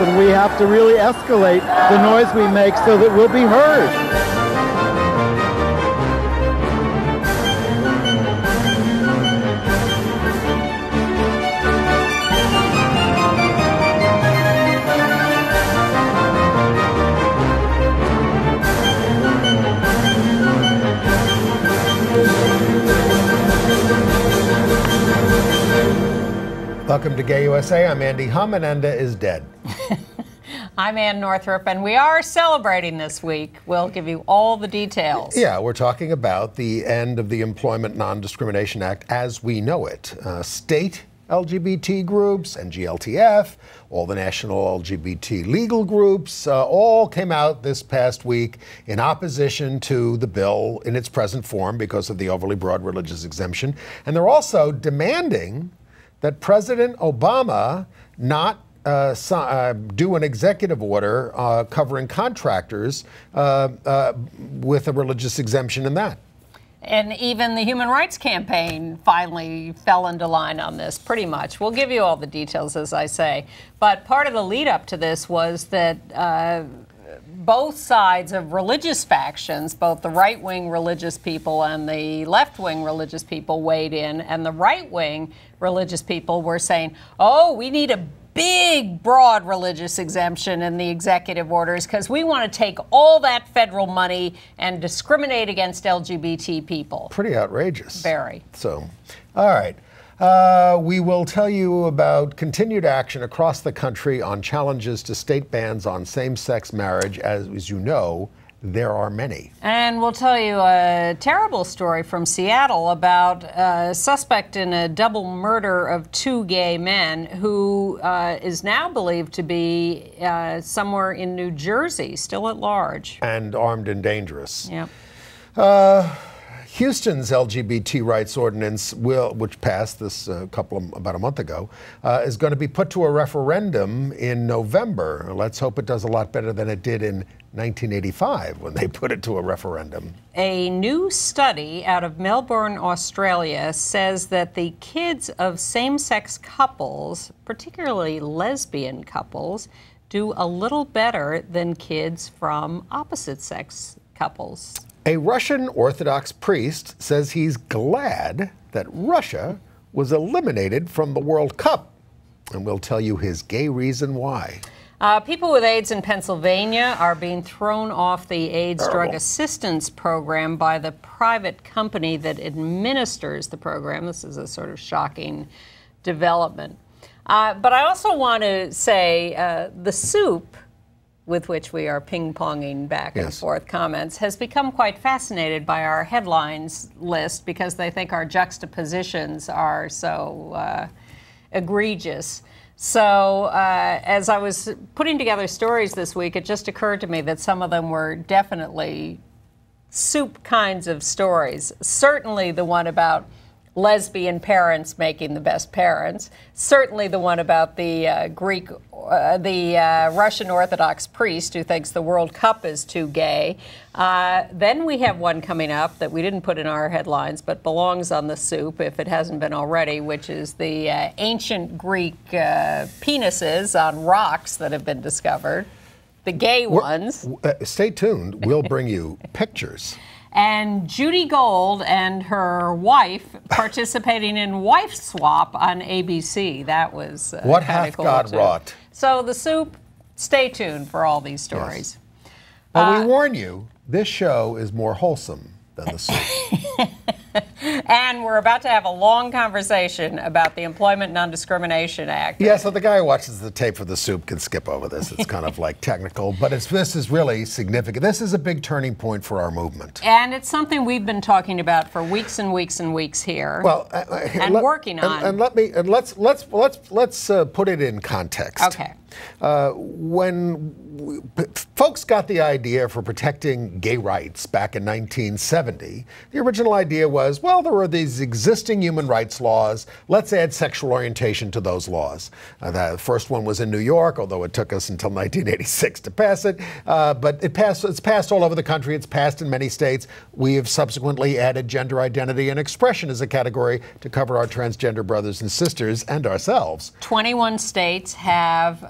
and we have to really escalate the noise we make so that we'll be heard. Welcome to Gay USA. I'm Andy Hum, and ENDA is dead. I'm Ann Northrup, and we are celebrating this week. We'll give you all the details. Yeah, we're talking about the end of the Employment Non-Discrimination Act as we know it. State LGBT groups, NGLTF, all the national LGBT legal groups, all came out this past week in opposition to the bill in its present form because of the overly broad religious exemption. And they're also demanding that President Obama not do an executive order covering contractors with a religious exemption in that. And even the Human Rights Campaign finally fell into line on this, pretty much. We'll give you all the details, as I say. But part of the lead up to this was that both sides of religious factions, both the right-wing religious people and the left-wing religious people weighed in, and the right-wing religious people were saying, oh, we need a big, broad religious exemption in the executive orders because we want to take all that federal money and discriminate against LGBT people. Pretty outrageous. Very. So, all right. We will tell you about continued action across the country on challenges to state bans on same-sex marriage. As you know, there are many. And we'll tell you a terrible story from Seattle about a suspect in a double murder of two gay men who is now believed to be somewhere in New Jersey, still at large. And armed and dangerous. Yep. Houston's LGBT rights ordinance, which passed this about a month ago, is going to be put to a referendum in November. Let's hope it does a lot better than it did in 1985 when they put it to a referendum. A new study out of Melbourne, Australia, says that the kids of same-sex couples, particularly lesbian couples, do a little better than kids from opposite-sex couples. A Russian Orthodox priest says he's glad that Russia was eliminated from the World Cup, and we'll tell you his gay reason why. People with AIDS in Pennsylvania are being thrown off the AIDS drug assistance program by the private company that administers the program. This is a sort of shocking development. But I also want to say the soup with which we are ping-ponging back and forth comments, has become quite fascinated by our headlines list because they think our juxtapositions are so egregious. So as I was putting together stories this week, it just occurred to me that some of them were definitely soup kinds of stories. Certainly the one about lesbian parents making the best parents. Certainly the one about the Russian Orthodox priest who thinks the World Cup is too gay. Then we have one coming up that we didn't put in our headlines but belongs on the soup if it hasn't been already, which is the ancient Greek penises on rocks that have been discovered, the gay ones. Stay tuned. We'll bring you pictures. And Judy Gold and her wife participating in Wife Swap on ABC. That was what hath cool God too. wrought. So the soup, stay tuned for all these stories. Yes. Well, we warn you, this show is more wholesome than the soup. And we're about to have a long conversation about the Employment Non-Discrimination Act. Yeah, so the guy who watches the tape for the soup can skip over this. It's kind of like technical, but this is really significant. This is a big turning point for our movement. And it's something we've been talking about for weeks and weeks and weeks here. Well, working on. And let's put it in context. Okay. When folks got the idea for protecting gay rights back in 1970, the original idea was, well, there are these existing human rights laws. Let's add sexual orientation to those laws. The first one was in New York, although it took us until 1986 to pass it. But it's passed all over the country. It's passed in many states. We have subsequently added gender identity and expression as a category to cover our transgender brothers and sisters and ourselves. 21 states have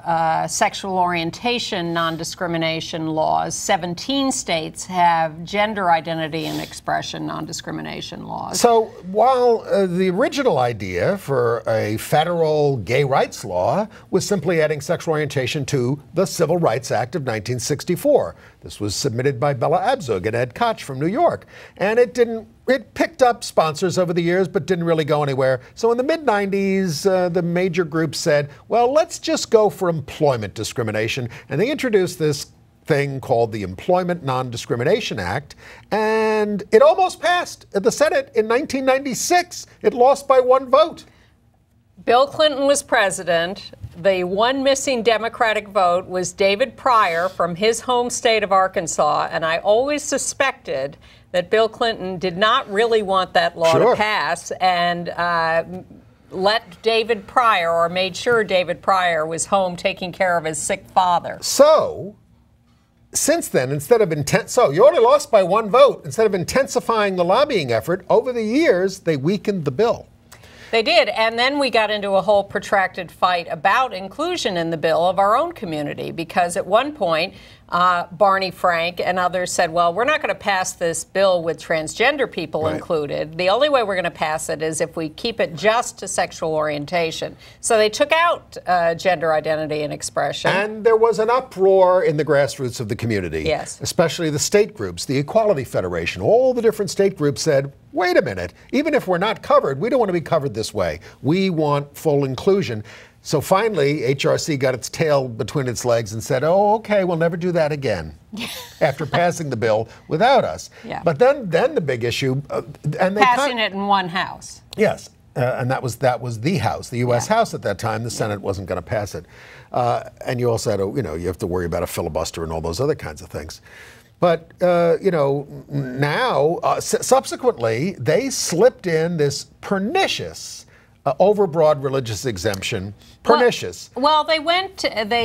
sexual orientation non-discrimination laws. 17 states have gender identity and expression non-discrimination laws. So while the original idea for a federal gay rights law was simply adding sexual orientation to the Civil Rights Act of 1964. This was submitted by Bella Abzug and Ed Koch from New York. And it picked up sponsors over the years, but didn't really go anywhere. So in the mid-90s, the major groups said, well, let's just go for employment discrimination. And they introduced this thing called the Employment Non-Discrimination Act, and it almost passed at the Senate in 1996. It lost by 1 vote. Bill Clinton was president. The one missing Democratic vote was David Pryor from his home state of Arkansas, and I always suspected that Bill Clinton did not really want that law to pass and let David Pryor, or made sure David Pryor was home taking care of his sick father. So, since then, you only lost by 1 vote. Instead of intensifying the lobbying effort, over the years, they weakened the bill. They did, and then we got into a whole protracted fight about inclusion in the bill of our own community, because at one point, Barney Frank and others said, well, we're not going to pass this bill with transgender people included. The only way we're going to pass it is if we keep it just to sexual orientation. So they took out gender identity and expression. And there was an uproar in the grassroots of the community, especially the state groups, the Equality Federation. All the different state groups said, wait a minute, even if we're not covered, we don't want to be covered this way. We want full inclusion. So finally, HRC got its tail between its legs and said, oh, okay, we'll never do that again, after passing the bill without us. But then the big issue, and they passing it in one house. Yes, and that was the House, the U.S. House at that time. The Senate wasn't going to pass it. And you also had, you have to worry about a filibuster and all those other kinds of things. But, now, subsequently, they slipped in this pernicious overbroad religious exemption. Pernicious. Well, they backtrack.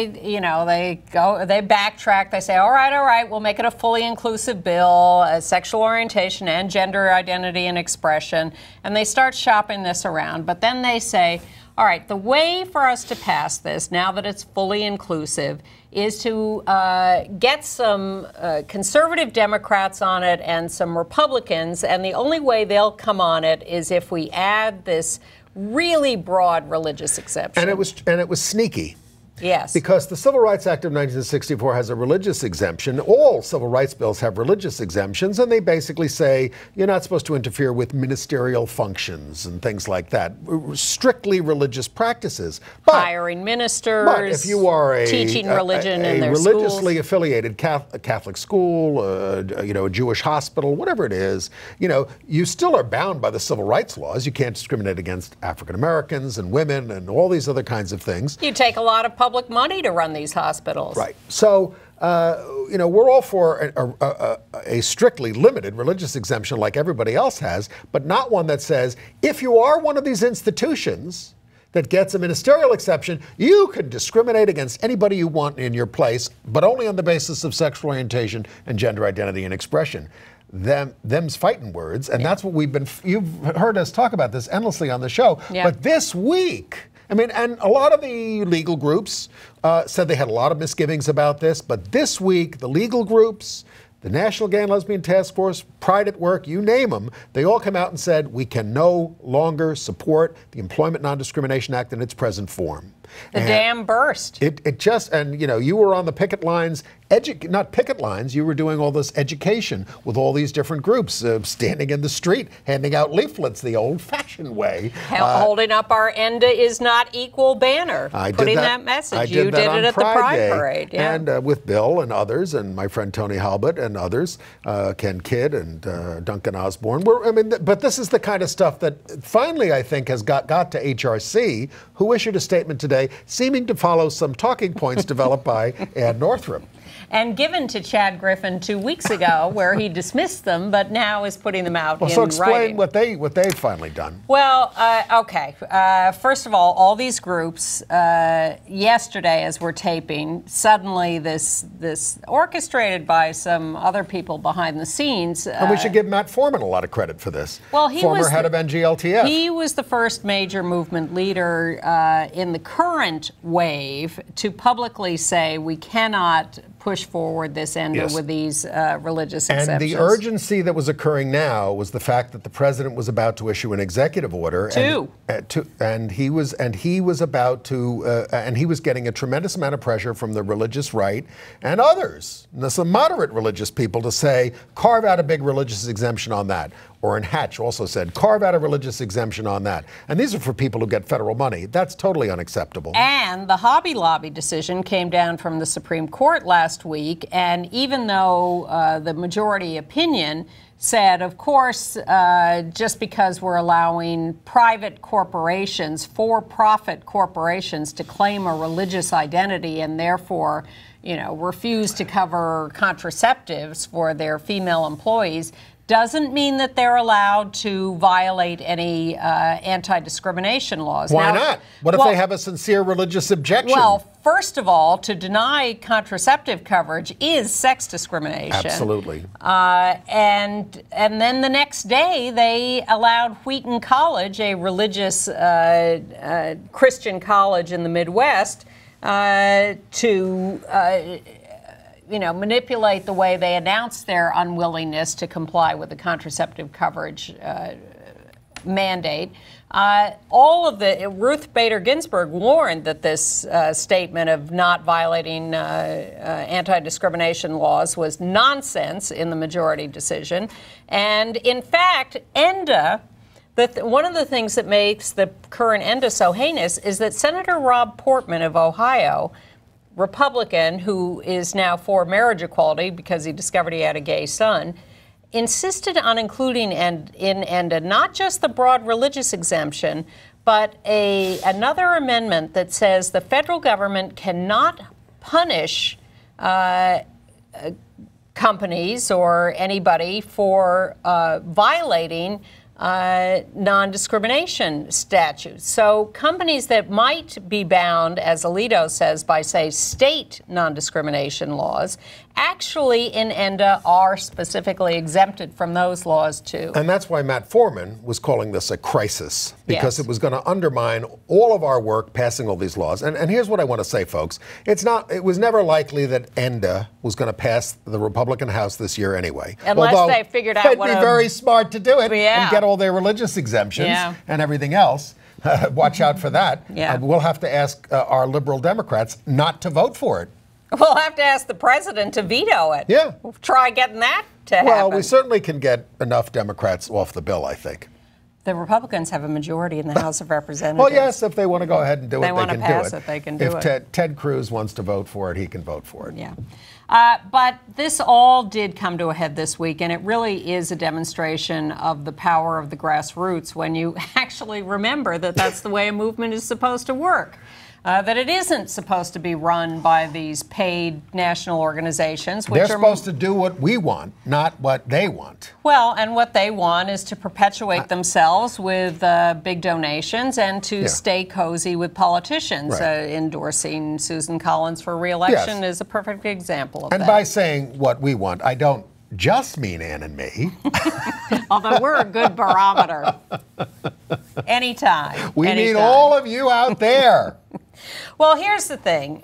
They say, all right, we'll make it a fully inclusive bill, sexual orientation and gender identity and expression. And they start shopping this around. But then they say, all right, the way for us to pass this, now that it's fully inclusive, is to get some conservative Democrats on it and some Republicans. And the only way they'll come on it is if we add this really broad religious exemption. And it was sneaky. Yes. Because the Civil Rights Act of 1964 has a religious exemption. All civil rights bills have religious exemptions, and they basically say you're not supposed to interfere with ministerial functions and things like that. Strictly religious practices. But, hiring ministers, but if you are teaching religion in their religiously schools. affiliated Catholic school, a Jewish hospital, whatever it is, you still are bound by the civil rights laws. You can't discriminate against African Americans and women and all these other kinds of things. You take a lot of public money to run these hospitals. Right. So, we're all for a strictly limited religious exemption like everybody else has, but not one that says, if you are one of these institutions that gets a ministerial exception, you can discriminate against anybody you want in your place, but only on the basis of sexual orientation and gender identity and expression. Them's fighting words, and that's what you've heard us talk about this endlessly on the show. But this week, and a lot of the legal groups said they had a lot of misgivings about this, but this week, the legal groups, the National Gay and Lesbian Task Force, Pride at Work, you name them, they all come out and said, we can no longer support the Employment Non-Discrimination Act in its present form. The dam burst. You were on the picket lines, not picket lines, you were doing all this education with all these different groups, standing in the street, handing out leaflets the old-fashioned way. Holding up our ENDA is not equal banner, putting that message. You did it at the Pride Parade. Yeah. And with Bill and others, and my friend Tony Halbert and others, Ken Kidd and Duncan Osborne. But this is the kind of stuff that finally, I think, has got to HRC, who issued a statement today seeming to follow some talking points developed by Ann Northrup. and given to Chad Griffin 2 weeks ago, where he dismissed them, but now is putting them out in writing. So explain what they've finally done. Well, okay. First of all these groups, yesterday as we're taping, suddenly this orchestrated by some other people behind the scenes. And we should give Matt Foreman a lot of credit for this. Well, he former was head of NGLTF. He was the first major movement leader in the current wave to publicly say we cannot push forward this ENDA with these religious exceptions. And the urgency that was occurring now was the fact that the president was about to issue an executive order. And he was getting a tremendous amount of pressure from the religious right and others, some moderate religious people, to say, carve out a big religious exemption on that. Orrin Hatch also said, carve out a religious exemption on that. And these are for people who get federal money. That's totally unacceptable. And the Hobby Lobby decision came down from the Supreme Court last week. And even though the majority opinion said, of course, just because we're allowing private corporations, for-profit corporations, to claim a religious identity and therefore, refuse to cover contraceptives for their female employees, doesn't mean that they're allowed to violate any anti-discrimination laws. Why not? What if they have a sincere religious objection? Well, first of all, to deny contraceptive coverage is sex discrimination. Absolutely. And then the next day, they allowed Wheaton College, a religious Christian college in the Midwest, to manipulate the way they announced their unwillingness to comply with the contraceptive coverage mandate. Ruth Bader Ginsburg warned that this statement of not violating anti-discrimination laws was nonsense in the majority decision. And in fact, ENDA, one of the things that makes the current ENDA so heinous is that Senator Rob Portman of Ohio, Republican, who is now for marriage equality because he discovered he had a gay son, insisted on including in ENDA not just the broad religious exemption, but another amendment that says the federal government cannot punish companies or anybody for violating non-discrimination statutes. So companies that might be bound, as Alito says, by, say, state non-discrimination laws, actually in ENDA are specifically exempted from those laws too. And that's why Matt Foreman was calling this a crisis, because it was going to undermine all of our work passing all these laws. And here's what I want to say, folks. It was never likely that ENDA was going to pass the Republican House this year anyway. Unless they figured out they'd be very smart to do it and get all their religious exemptions and everything else. Watch out for that. We'll have to ask our liberal Democrats not to vote for it. We'll have to ask the president to veto it. Yeah. We'll try getting that to happen. Well, we certainly can get enough Democrats off the bill, I think. The Republicans have a majority in the House of Representatives. Well, yes, if they want to go ahead and do it, they can do it. They want to pass it, they can do it. If Ted Cruz wants to vote for it, he can vote for it. Yeah. But this all did come to a head this week, and it really is a demonstration of the power of the grassroots when you actually remember that that's the way a movement is supposed to work. That it isn't supposed to be run by these paid national organizations. Which They're supposed to do what we want, not what they want. Well, and what they want is to perpetuate themselves with big donations and to stay cozy with politicians. Right. Endorsing Susan Collins for re-election is a perfect example of that. And by saying what we want, I don't just mean Ann and me. Although we're a good barometer. Anytime. We mean all of you out there. Well, here's the thing.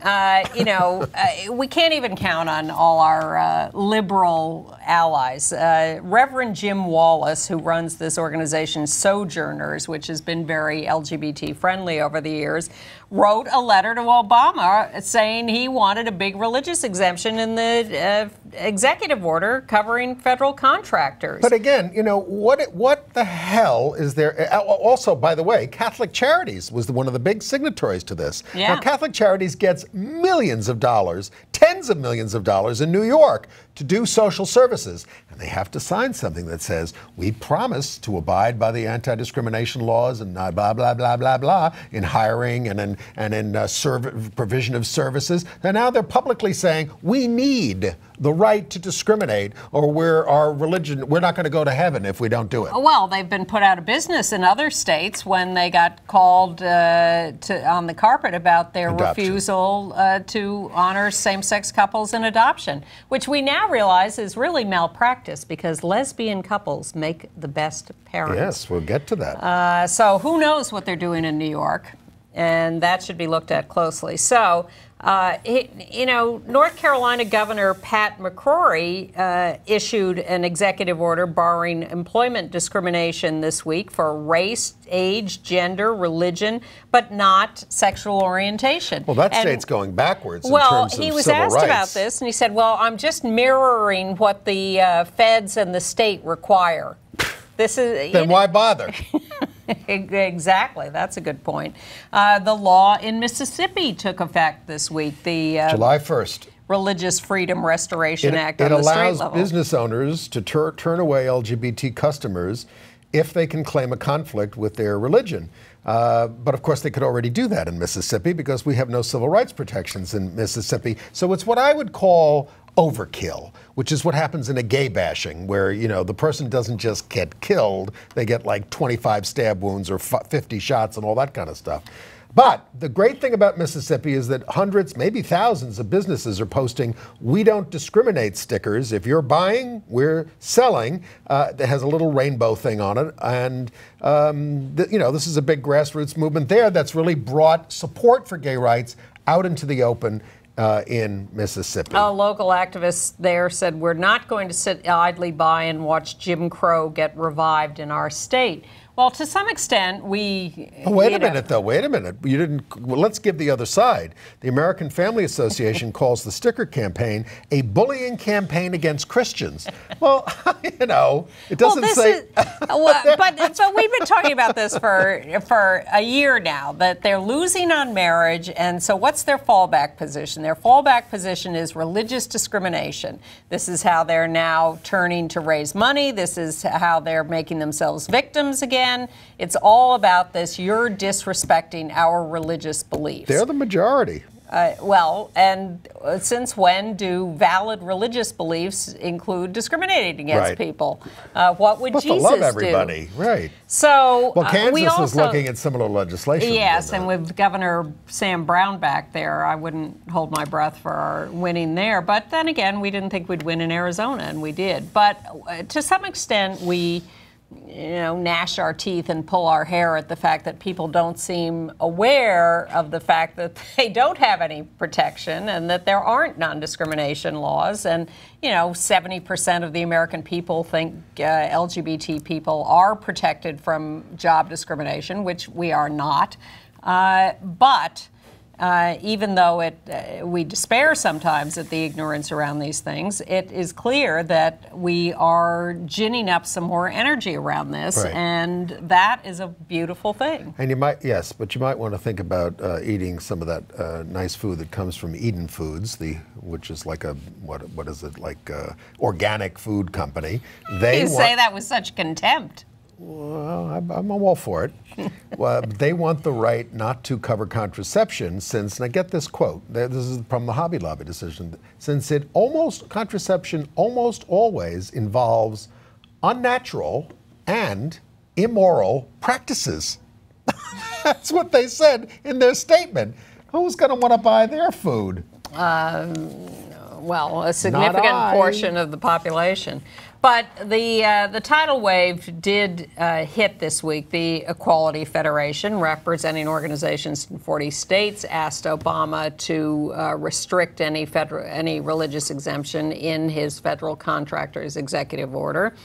We can't even count on all our liberal allies. Reverend Jim Wallace, who runs this organization, Sojourners, which has been very LGBT friendly over the years, wrote a letter to Obama saying he wanted a big religious exemption in the executive order covering federal contractors. But again, what the hell is there? Also, by the way, Catholic Charities was one of the big signatories to this. Yeah. Now, Catholic Charities gets millions of dollars, tens of millions of dollars in New York to do social services. And they have to sign something that says, we promise to abide by the anti-discrimination laws and blah, blah, blah, blah, blah, in hiring and in provision of services. And now they're publicly saying, we need the right to discriminate, or we're not going to go to heaven if we don't do it. Well, they've been put out of business in other states when they got called on the carpet about their refusal to honor same-sex couples in adoption, which we now realize is really malpractice because lesbian couples make the best parents. Yes, we'll get to that. So who knows what they're doing in New York, and that should be looked at closely. So, North Carolina Governor Pat McCrory issued an executive order barring employment discrimination this week for race, age, gender, religion, but not sexual orientation. Well, that state's going backwards in terms of civil rights. Well, he was asked about this, and he said, well, I'm just mirroring what the feds and the state require. This is, then why bother? Exactly. That's a good point. The law in Mississippi took effect this week. The July 1st. Religious Freedom Restoration Act on it the state allows level. Business owners to turn away LGBT customers if they can claim a conflict with their religion. But of course, they could already do that in Mississippi because we have no civil rights protections in Mississippi. So it's what I would call overkill, which is what happens in a gay bashing where, the person doesn't just get killed, they get like 25 stab wounds or 50 shots and all that kind of stuff. But the great thing about Mississippi is that hundreds, maybe thousands of businesses are posting "We don't discriminate" stickers. If you're buying, we're selling. That has a little rainbow thing on it. And, this is a big grassroots movement there that's really brought support for gay rights out into the open in Mississippi. Local activists there said, we're not going to sit idly by and watch Jim Crow get revived in our state. Well, to some extent, we... Wait a minute, though. Wait a minute. You didn't... Well, let's give the other side. The American Family Association calls the sticker campaign a bullying campaign against Christians. Well, it doesn't say... but we've been talking about this for a year now, that they're losing on marriage, and so what's their fallback position? Their fallback position is religious discrimination. This is how they're now turning to raise money. This is how they're making themselves victims again. It's all about this. You're disrespecting our religious beliefs. They're the majority. And since when do valid religious beliefs include discriminating against people? What would Jesus love everybody, do? Right. So, well, Kansas is looking at similar legislation. Yes, and with Governor Sam Brown back there, I wouldn't hold my breath for our winning there. But then again, we didn't think we'd win in Arizona, and we did. But to some extent, we gnash our teeth and pull our hair at the fact that people don't seem aware of the fact that they don't have any protection and that there aren't non-discrimination laws. And, 70% of the American people think LGBT people are protected from job discrimination, which we are not. But even though we despair sometimes at the ignorance around these things, it is clear that we are ginning up some more energy around this, and that is a beautiful thing. And you might want to think about eating some of that nice food that comes from Eden Foods, which is like a organic food company. You say that with such contempt. Well, I'm all for it. Well, they want the right not to cover contraception since, and I get this quote, this is from the Hobby Lobby decision, since contraception almost always involves unnatural and immoral practices. That's what they said in their statement. Who's going to want to buy their food? Well, a significant portion of the population. But the tidal wave did hit this week. The Equality Federation, representing organizations in 40 states, asked Obama to restrict any religious exemption in his federal contractors executive order.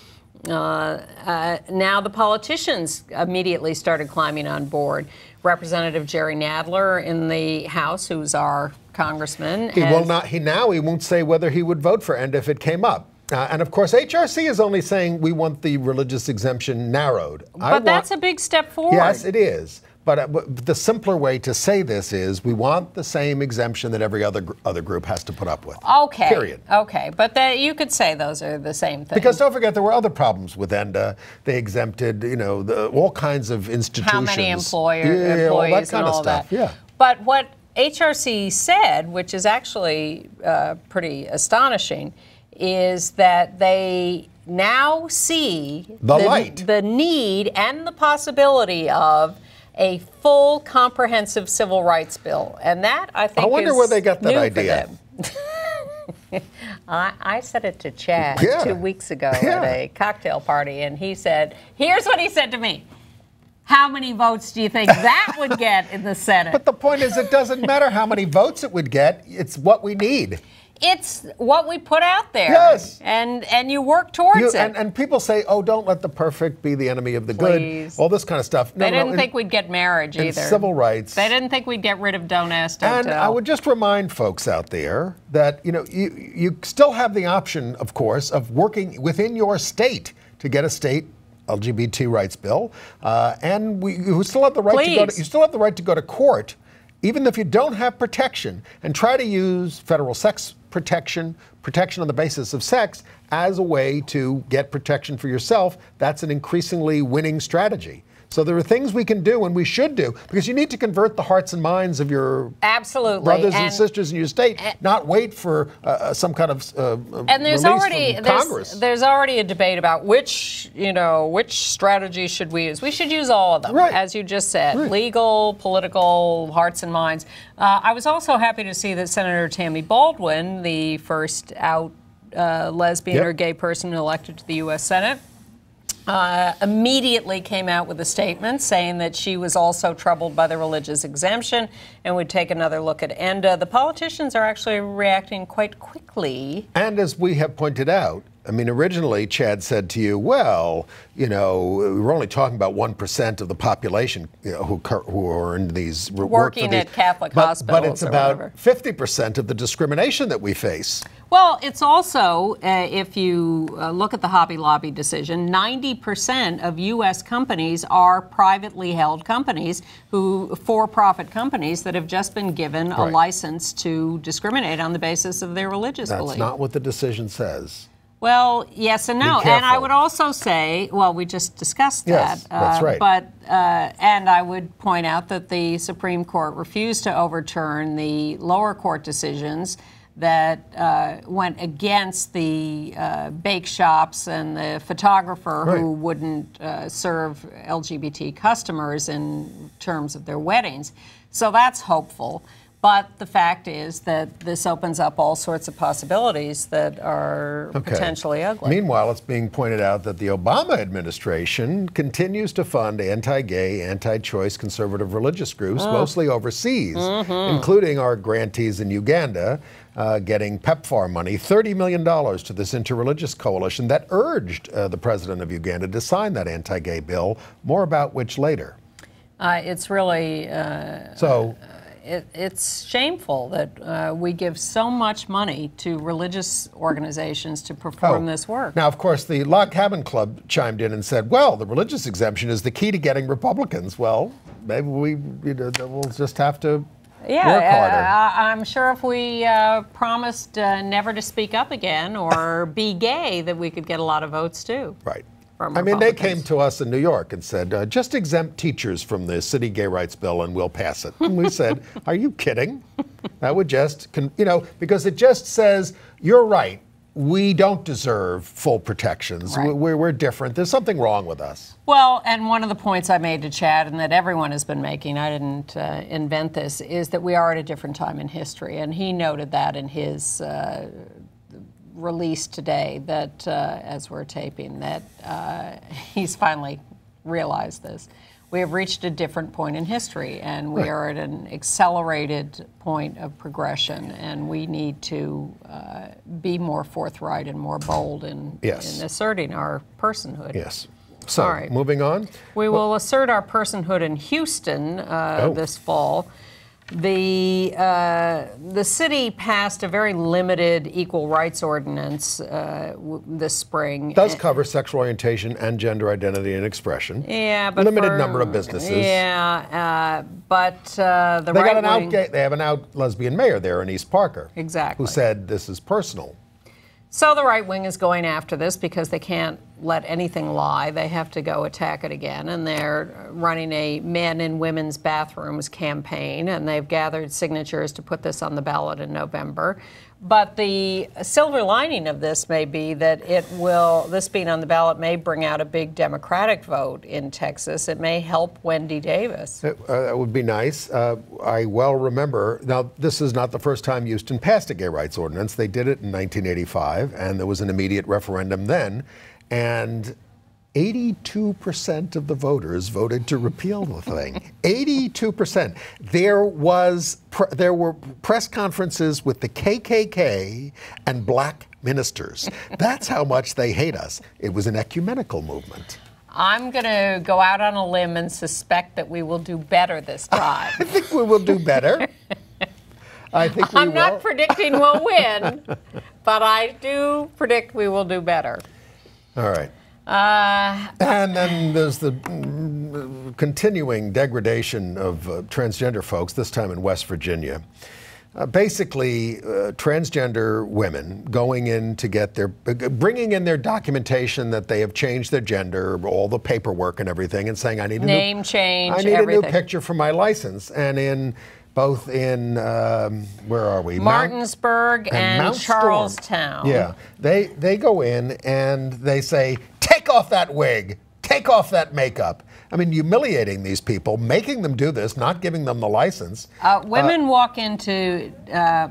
Now the politicians immediately started climbing on board. Representative Jerry Nadler in the House, who's our congressman, he won't say whether he would vote for ENDA if it came up. And of course, HRC is only saying we want the religious exemption narrowed. But that's a big step forward. Yes, it is. But the simpler way to say this is we want the same exemption that every other group has to put up with. Okay. Period. Okay. But you could say those are the same thing. Because don't forget, there were other problems with ENDA. They exempted, all kinds of institutions. How many employees all that kind and of all stuff. that. Yeah. But what HRC said, which is actually pretty astonishing, is that they now see the need and the possibility of a full comprehensive civil rights bill. And that, I think, I wonder where they got that idea. I said it to Chad 2 weeks ago at a cocktail party, and he said, here's what he said to me. How many votes do you think that would get in the Senate? But the point is, it doesn't matter how many votes it would get. It's what we need. It's what we put out there. Yes. And you work towards it. And people say, oh, don't let the perfect be the enemy of the good. All this kind of stuff. They didn't think we'd get marriage either. Civil rights. They didn't think we'd get rid of Don't Ask, Don't Tell. And I would just remind folks out there that, you still have the option, of course, of working within your state to get a state LGBT rights bill. And you still have the right to go to court, even if you don't have protection, and try to use federal sex protection on the basis of sex as a way to get protection for yourself. That's an increasingly winning strategy. So there are things we can do and we should do, because you need to convert the hearts and minds of your brothers and sisters in your state, not wait for some kind of and there's release from Congress. There's already a debate about which strategy should we use. We should use all of them, as you just said, legal, political, hearts and minds. I was also happy to see that Senator Tammy Baldwin, the first out lesbian or gay person elected to the U.S. Senate, immediately came out with a statement saying that she was also troubled by the religious exemption and would take another look at ENDA. The politicians are actually reacting quite quickly. And as we have pointed out, I mean, originally Chad said to you, well, we're only talking about 1% of the population who are in these working at Catholic hospitals. But it's about 50% of the discrimination that we face. Well, it's also, if you look at the Hobby Lobby decision, 90% of U.S. companies are privately held companies, for-profit companies that have just been given a license to discriminate on the basis of their religious belief. That's not what the decision says. Well, yes and no. And I would also say, well, we just discussed that. Yes, that's right. But, and I would point out that the Supreme Court refused to overturn the lower court decisions that went against the bake shops and the photographer who wouldn't serve LGBT customers in terms of their weddings. So that's hopeful. But the fact is that this opens up all sorts of possibilities that are potentially ugly. Meanwhile, it's being pointed out that the Obama administration continues to fund anti-gay, anti-choice conservative religious groups, mostly overseas, including our grantees in Uganda, getting PEPFAR money, $30 million to this interreligious coalition that urged the president of Uganda to sign that anti-gay bill, more about which later. It's really... It's shameful that we give so much money to religious organizations to perform this work. Now, of course, the Log Cabin Club chimed in and said, well, the religious exemption is the key to getting Republicans. Well, maybe we'll just have to work harder. I'm sure if we promised never to speak up again or be gay, that we could get a lot of votes, too. Right. I mean, they came to us in New York and said, just exempt teachers from the city gay rights bill and we'll pass it. And we said, are you kidding? That would just, because it just says, you're right, we don't deserve full protections. Right. We're different. There's something wrong with us. Well, and one of the points I made to Chad, and that everyone has been making, I didn't invent this, is that we are at a different time in history. And he noted that in his release today, that as we're taping, that he's finally realized this. We have reached a different point in history, and we are at an accelerated point of progression, and we need to be more forthright and more bold in asserting our personhood. Yes. So, moving on. We will assert our personhood in Houston this fall. The city passed a very limited equal rights ordinance this spring. It does cover sexual orientation and gender identity and expression. Yeah, but limited number of businesses. Yeah, but the right-wing... They have an out lesbian mayor there in East Parker. Exactly. Who said this is personal. So the right wing is going after this because they can't let anything lie. They have to go attack it again. And they're running a men in women's bathrooms campaign. And they've gathered signatures to put this on the ballot in November. But the silver lining of this may be that this being on the ballot may bring out a big Democratic vote in Texas. It may help Wendy Davis. That would be nice. I well remember, now this is not the first time Houston passed a gay rights ordinance. They did it in 1985, and there was an immediate referendum then. And 82% of the voters voted to repeal the thing. 82%. There were press conferences with the KKK and black ministers. That's how much they hate us. It was an ecumenical movement. I'm going to go out on a limb and suspect that we will do better this time. I think we will do better. I'm not predicting we'll win, but I do predict we will do better. All right. And then there's the continuing degradation of transgender folks, this time in West Virginia. Basically, transgender women going in to get bringing in their documentation that they have changed their gender, all the paperwork and everything, and saying, I need a name change, I need everything. A new picture for my license. And both in, where are we? Martinsburg and Charlestown. Yeah, they go in and they say, take off that wig, take off that makeup. I mean, humiliating these people, making them do this, not giving them the license. Women walk into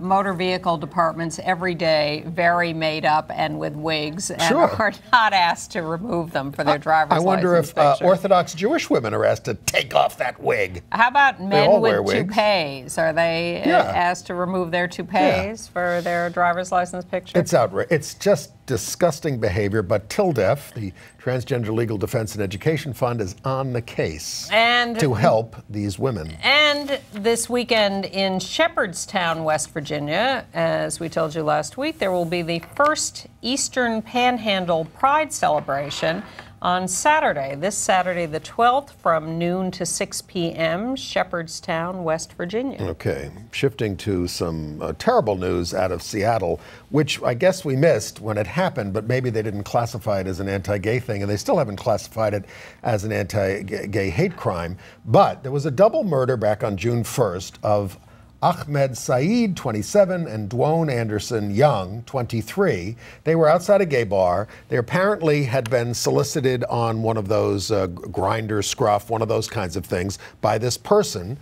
motor vehicle departments every day, very made up and with wigs, and are not asked to remove them for their driver's license. I wonder if Orthodox Jewish women are asked to take off that wig. How about men with toupees? Are they asked to remove their toupees for their driver's license picture? It's outrageous. It's just disgusting behavior, but TILDEF, the Transgender Legal Defense and Education Fund, is on the case to help these women. And this weekend in Shepherdstown, West Virginia, as we told you last week, there will be the first Eastern Panhandle Pride celebration on Saturday, this Saturday the 12th, from noon to 6 p.m., Shepherdstown, West Virginia. Okay, shifting to some terrible news out of Seattle, which I guess we missed when it happened, but maybe they didn't classify it as an anti-gay thing, and they still haven't classified it as an anti-gay hate crime. But there was a double murder back on June 1st of Ahmed Saeed, 27, and Dwayne Anderson Young, 23. They were outside a gay bar. They apparently had been solicited on one of those Grindr, Scruff, one of those kinds of things, by this person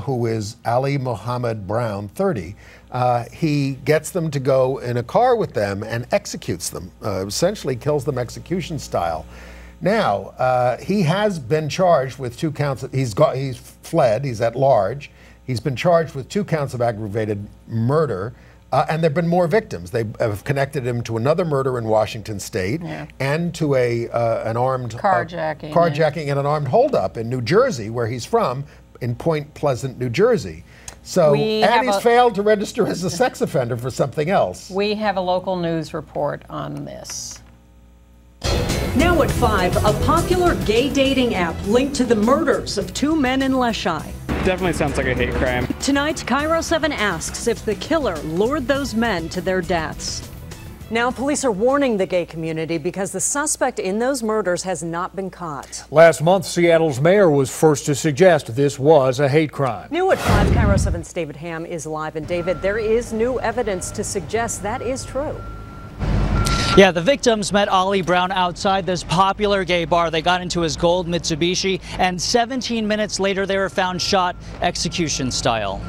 who is Ali Mohammed Brown, 30. He gets them to go in a car with them and executes them, essentially kills them execution style. Now, he has been charged with 2 counts. He's fled. He's at large. He's been charged with 2 counts of aggravated murder, and there have been more victims. They have connected him to another murder in Washington State and to an armed carjacking and an armed holdup in New Jersey, where he's from, in Point Pleasant, New Jersey. So, and he's failed to register as a sex offender for something else. We have a local news report on this. Now at 5, a popular gay dating app linked to the murders of 2 men in Leschi. Definitely sounds like a hate crime. Tonight, Cairo 7 asks if the killer lured those men to their deaths. Now, police are warning the gay community because the suspect in those murders has not been caught. Last month, Seattle's mayor was first to suggest this was a hate crime. New at 5, Cairo 7's David Ham is live. And David, there is new evidence to suggest that is true. Yeah, the victims met Ali Brown outside this popular gay bar. They got into his gold Mitsubishi, and 17 minutes later, they were found shot execution style.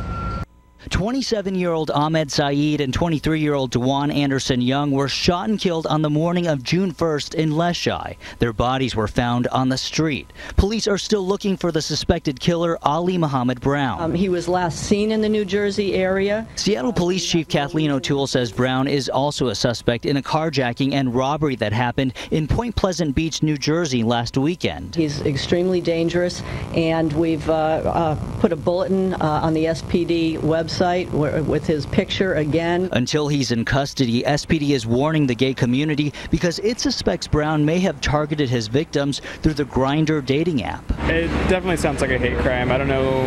27-year-old Ahmed Saeed and 23-year-old Dewan Anderson Young were shot and killed on the morning of June 1st in Leschi. Their bodies were found on the street. Police are still looking for the suspected killer, Ali Muhammad Brown. He was last seen in the New Jersey area. Seattle Police Chief Kathleen O'Toole says Brown is also a suspect in a carjacking and robbery that happened in Point Pleasant Beach, New Jersey last weekend. He's extremely dangerous, and we've put a bulletin on the SPD website with his picture again. Until he's in custody, SPD is warning the gay community because it suspects Brown may have targeted his victims through the Grindr dating app. It definitely sounds like a hate crime. I don't know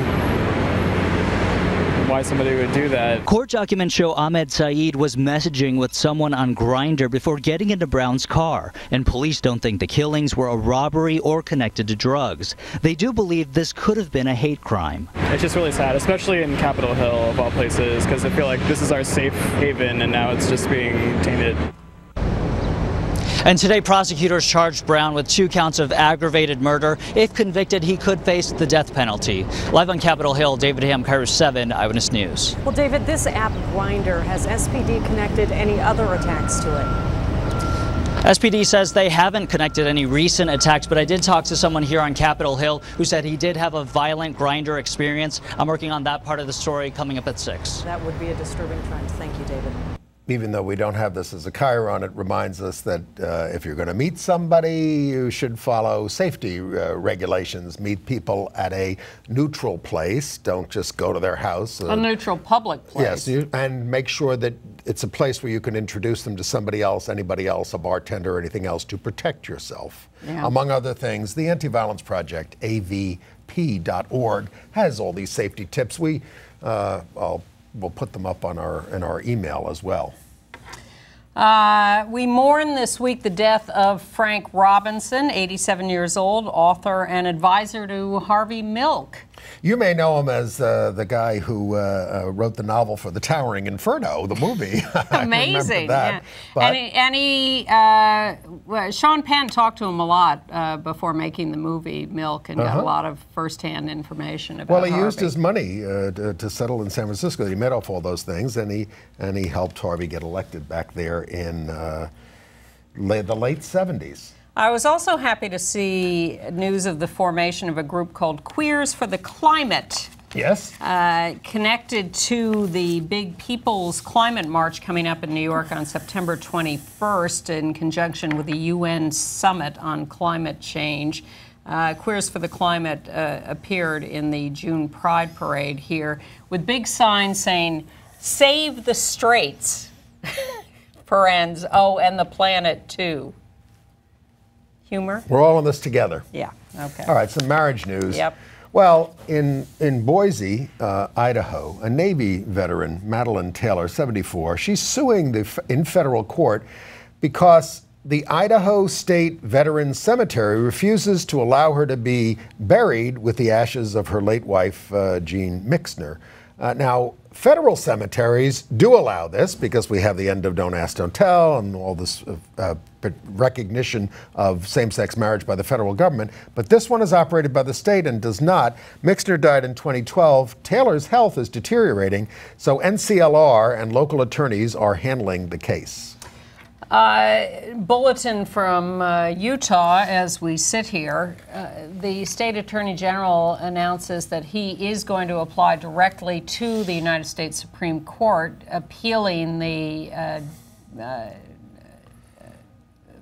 why somebody would do that. Court documents show Ahmed Saeed was messaging with someone on Grindr before getting into Brown's car, and police don't think the killings were a robbery or connected to drugs. They do believe this could have been a hate crime. It's just really sad, especially in Capitol Hill of all places, because I feel like this is our safe haven and now it's just being tainted. And today, prosecutors charged Brown with 2 counts of aggravated murder. If convicted, he could face the death penalty. Live on Capitol Hill, David Ham, Kairos 7 Eyewitness News. Well, David, this app Grindr, has SPD connected any other attacks to it? SPD says they haven't connected any recent attacks, but I did talk to someone here on Capitol Hill who said he did have a violent Grindr experience. I'm working on that part of the story coming up at 6. That would be a disturbing trend. Thank you, David. Even though we don't have this as a chyron, it reminds us that if you're going to meet somebody, you should follow safety regulations. Meet people at a neutral place. Don't just go to their house. A neutral public place. Yes, and make sure that it's a place where you can introduce them to somebody else, anybody else, a bartender or anything else, to protect yourself. Yeah. Among other things, the Anti-Violence Project, avp.org, has all these safety tips. We'll put them up on in our email as well. We mourn this week the death of Frank Robinson, 87 years old, author and advisor to Harvey Milk. You may know him as the guy who wrote the novel for The Towering Inferno, the movie. Amazing. That. Yeah. Sean Penn talked to him a lot before making the movie Milk and got a lot of firsthand information about Well, he Harvey. used his money to settle in San Francisco. He made off all those things, and he helped Harvey get elected back there in the late 70s. I was also happy to see news of the formation of a group called Queers for the Climate. Yes. Connected to the big People's Climate March coming up in New York on September 21st in conjunction with the UN Summit on Climate Change. Queers for the Climate appeared in the June Pride Parade here with big signs saying, "Save the Straits," parens, oh, and the planet too. Humor? We're all in this together. Yeah, okay. All right, some marriage news. Yep. Well, in Boise, Idaho, a Navy veteran, Madeline Taylor, 74, she's suing in federal court because the Idaho State Veterans Cemetery refuses to allow her to be buried with the ashes of her late wife, Jean Mixner. Now, federal cemeteries do allow this because we have the end of Don't Ask, Don't Tell and all this recognition of same-sex marriage by the federal government. But this one is operated by the state and does not. Mixner died in 2012. Taylor's health is deteriorating, so NCLR and local attorneys are handling the case. Bulletin from Utah as we sit here. The state attorney general announces that he is going to apply directly to the United States Supreme Court, appealing the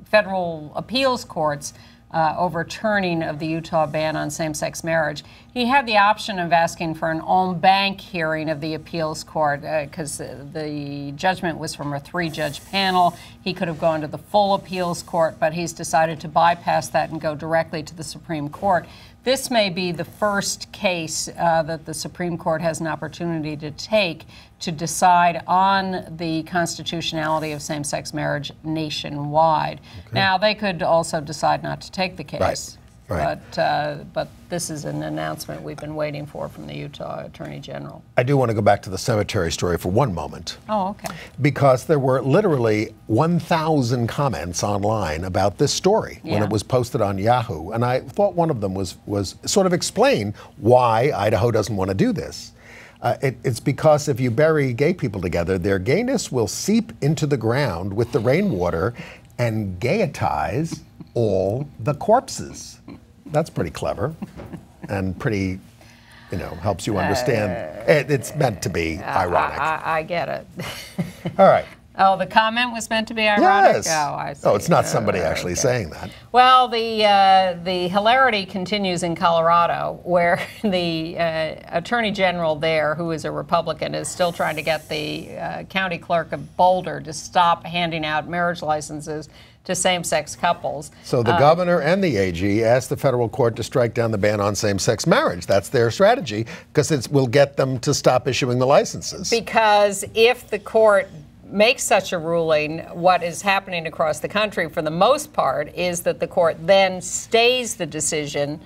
federal appeals court's overturning of the Utah ban on same-sex marriage. He had the option of asking for an en banc hearing of the appeals court because the judgment was from a 3-judge panel. He could have gone to the full appeals court, but he's decided to bypass that and go directly to the Supreme Court. This may be the first case that the Supreme Court has an opportunity to take to decide on the constitutionality of same-sex marriage nationwide. Okay. Now, they could also decide not to take the case. Right. But this is an announcement we've been waiting for from the Utah Attorney General. I do want to go back to the cemetery story for one moment. Oh, okay. Because there were literally 1,000 comments online about this story when it was posted on Yahoo. And I thought one of them was sort of explain why Idaho doesn't want to do this. It's because if you bury gay people together, their gayness will seep into the ground with the rainwater and gayetize all the corpses. That's pretty clever and pretty, helps you understand. It's meant to be ironic. I get it. All right. Oh, the comment was meant to be ironic? Yes. Oh, I see. Oh, it's not somebody actually saying that. Well, the hilarity continues in Colorado, where the Attorney General there, who is a Republican, is still trying to get the county clerk of Boulder to stop handing out marriage licenses to same-sex couples. So the governor and the AG asked the federal court to strike down the ban on same-sex marriage. That's their strategy, because it will get them to stop issuing the licenses. Because if the court makes such a ruling, what is happening across the country for the most part is that the court then stays the decision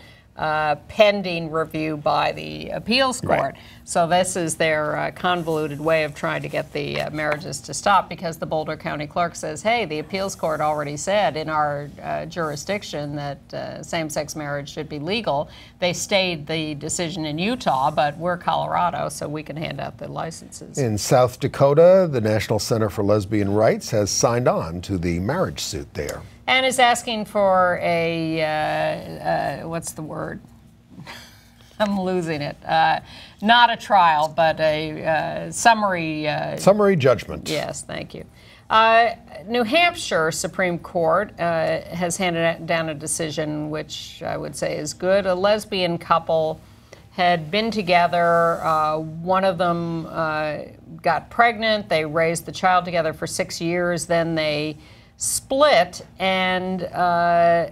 pending review by the appeals court. Right. So this is their convoluted way of trying to get the marriages to stop, because the Boulder County clerk says, hey, the appeals court already said in our jurisdiction that same-sex marriage should be legal. They stayed the decision in Utah, but we're Colorado, so we can hand out the licenses. In South Dakota, the National Center for Lesbian Rights has signed on to the marriage suit there. And is asking for a, what's the word? I'm losing it. Not a trial, but a summary. Summary judgment. Yes, thank you. New Hampshire Supreme Court has handed down a decision which I would say is good. A lesbian couple had been together. One of them got pregnant. They raised the child together for 6 years. Then they split, and the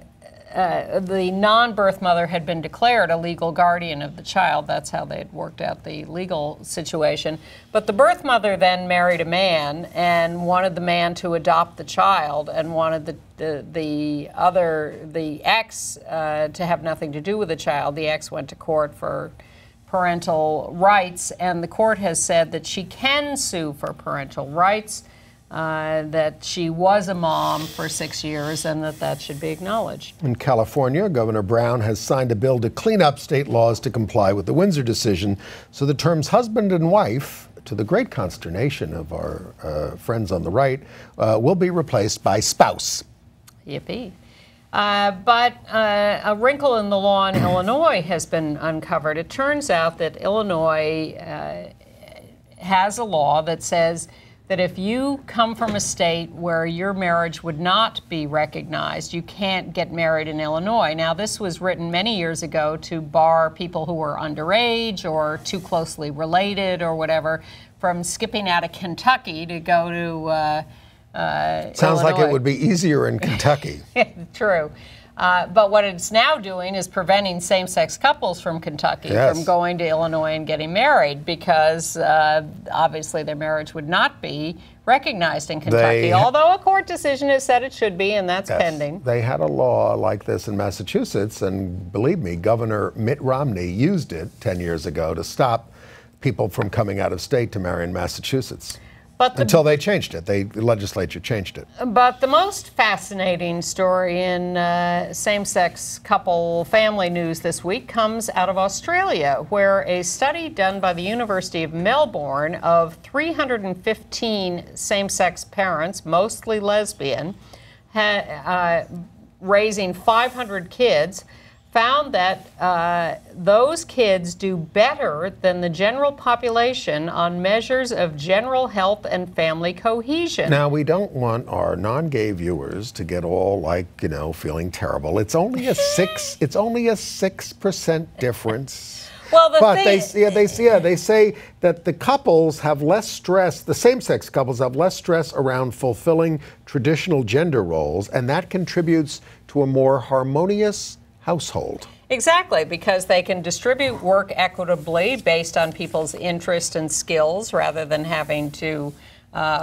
non-birth mother had been declared a legal guardian of the child. That's how they had worked out the legal situation. But the birth mother then married a man and wanted the man to adopt the child, and wanted the ex to have nothing to do with the child. The ex went to court for parental rights, and the court has said that she can sue for parental rights. That she was a mom for 6 years, and that should be acknowledged. In California, Governor Brown has signed a bill to clean up state laws to comply with the Windsor decision, so the terms husband and wife, to the great consternation of our friends on the right, will be replaced by spouse. Yippee. But a wrinkle in the law in Illinois has been uncovered. It turns out that Illinois has a law that says that if you come from a state where your marriage would not be recognized, you can't get married in Illinois. Now, this was written many years ago to bar people who were underage or too closely related or whatever from skipping out of Kentucky to go to Sounds Illinois. like it would be easier in Kentucky. True. But what it's now doing is preventing same-sex couples from Kentucky from going to Illinois and getting married, because obviously their marriage would not be recognized in Kentucky, although a court decision has said it should be, and that's pending. They had a law like this in Massachusetts, and believe me, Governor Mitt Romney used it 10 years ago to stop people from coming out of state to marry in Massachusetts. Until they changed it. The legislature changed it. But the most fascinating story in same-sex couple family news this week comes out of Australia, where a study done by the University of Melbourne of 315 same-sex parents, mostly lesbian, raising 500 kids, found that those kids do better than the general population on measures of general health and family cohesion. Now, we don't want our non-gay viewers to get all feeling terrible. It's only a 6% difference. Well, they say that the couples have less stress, the same-sex couples have less stress around fulfilling traditional gender roles, and that contributes to a more harmonious household. Exactly, because they can distribute work equitably based on people's interest and skills rather than having to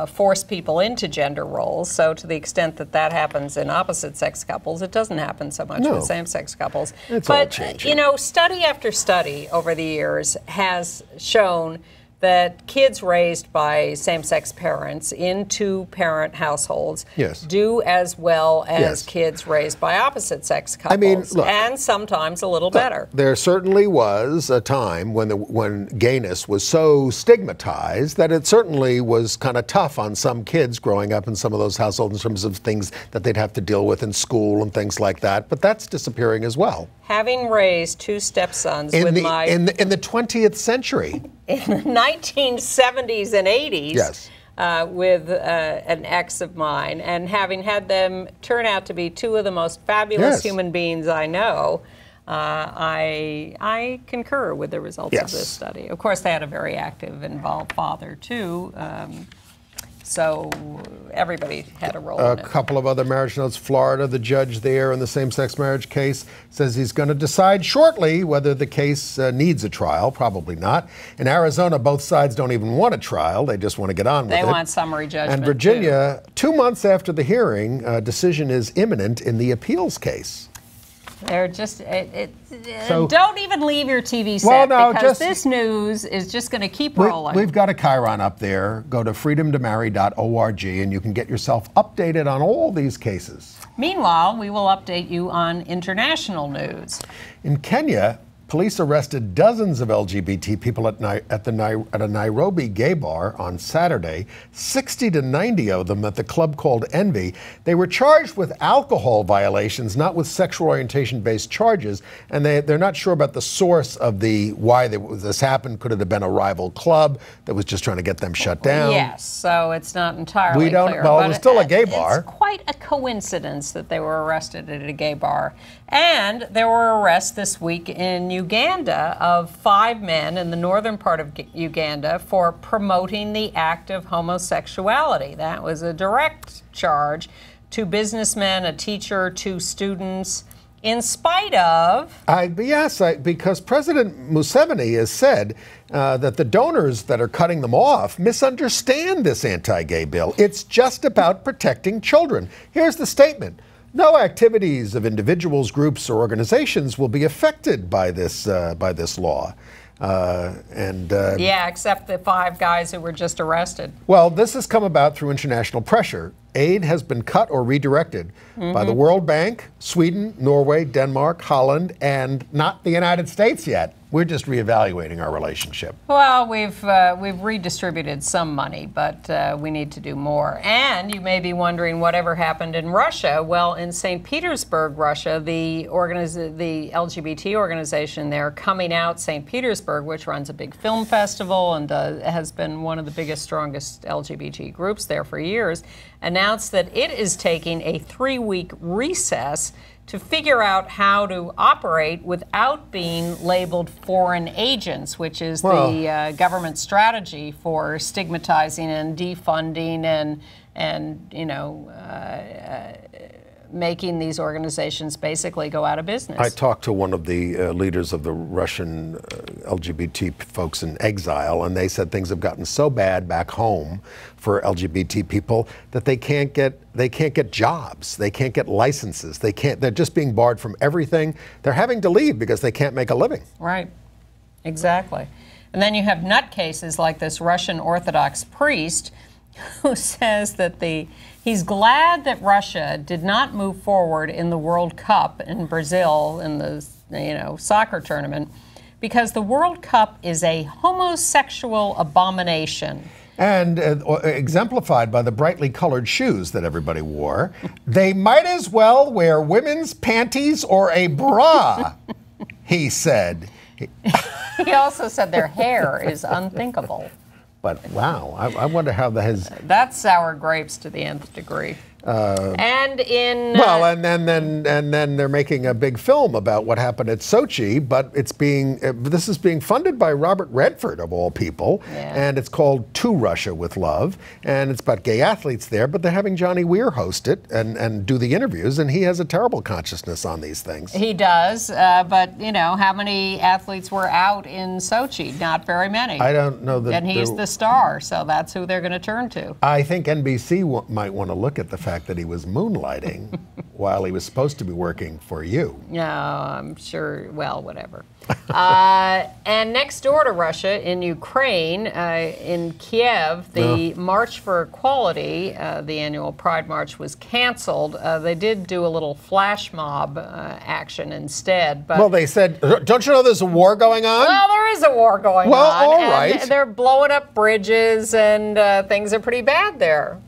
force people into gender roles. So to the extent that that happens in opposite-sex couples, it doesn't happen so much with same-sex couples. It's all changing. Study after study over the years has shown that kids raised by same-sex parents in two-parent households do as well as kids raised by opposite-sex couples. I mean, look, and sometimes a little better. There certainly was a time when gayness was so stigmatized that it certainly was kind of tough on some kids growing up in some of those households in terms of things that they'd have to deal with in school and things like that. But that's disappearing as well. Having raised two stepsons in the 20th century. In the 1970s and 80s, with an ex of mine, and having had them turn out to be two of the most fabulous human beings I know, I concur with the results of this study. Of course, they had a very active, involved father, too. So everybody had a role in it. A couple of other marriage notes. Florida, the judge there in the same-sex marriage case says he's going to decide shortly whether the case needs a trial. Probably not. In Arizona, both sides don't even want a trial. They just want to get on with it. They want summary judgment. And Virginia, 2 months after the hearing, a decision is imminent in the appeals case. They're just, don't even leave your TV set because this news is just going to keep rolling. We've got a Chiron up there. Go to freedomtomarry.org and you can get yourself updated on all these cases. Meanwhile, we will update you on international news. In Kenya, police arrested dozens of LGBT people at a Nairobi gay bar on Saturday, 60 to 90 of them at the club called Envy. They were charged with alcohol violations, not with sexual orientation-based charges, and they're not sure about the source of why this happened. Could it have been a rival club that was just trying to get them shut down? Yes, so it's not entirely clear. Well, it was still a gay bar. It's quite a coincidence that they were arrested at a gay bar. And there were arrests this week in Uganda of 5 men in the northern part of Uganda for promoting the act of homosexuality. That was a direct charge to businessmen, a teacher, 2 students, in spite of... because President Museveni has said that the donors that are cutting them off misunderstand this anti-gay bill. It's just about protecting children. Here's the statement. No activities of individuals, groups, or organizations will be affected by this law. Except the 5 guys who were just arrested. Well, this has come about through international pressure. Aid has been cut or redirected by the World Bank, Sweden, Norway, Denmark, Holland, and not the United States yet. We're just reevaluating our relationship. Well, we've redistributed some money, but we need to do more. And you may be wondering whatever happened in Russia. Well, in St. Petersburg, Russia, the LGBT organization there, Coming Out St. Petersburg, which runs a big film festival and has been one of the biggest, strongest LGBT groups there for years, announced that it is taking a 3-week recess to figure out how to operate without being labeled foreign agents, which is the government strategy for stigmatizing and defunding and making these organizations basically go out of business. I talked to one of the leaders of the Russian LGBT folks in exile, and they said things have gotten so bad back home for LGBT people that they can't get jobs, they can't get licenses, they're just being barred from everything. They're having to leave because they can't make a living. Right, exactly. And then you have nutcases like this Russian Orthodox priest who says that he's glad that Russia did not move forward in the World Cup in Brazil in the soccer tournament because the World Cup is a homosexual abomination. And exemplified by the brightly colored shoes that everybody wore, they might as well wear women's panties or a bra, he said. He also said their hair is unthinkable. But wow, I wonder how that has... That's sour grapes to the nth degree. And in... and then they're making a big film about what happened at Sochi, but this is being funded by Robert Redford, of all people, and it's called To Russia with Love, and it's about gay athletes there, but they're having Johnny Weir host it and do the interviews, and he has a terrible consciousness on these things. He does, but how many athletes were out in Sochi? Not very many. I don't know that... And he's the star, so that's who they're going to turn to. I think NBC might want to look at the fact that he was moonlighting while he was supposed to be working for you. No, I'm sure, well, whatever. And next door to Russia, in Ukraine, in Kiev, the March for Equality, the annual Pride March, was canceled. They did do a little flash mob action instead. But well, they said, don't you know there's a war going on? well, there is a war going on. Well, all and right. They're blowing up bridges, and things are pretty bad there.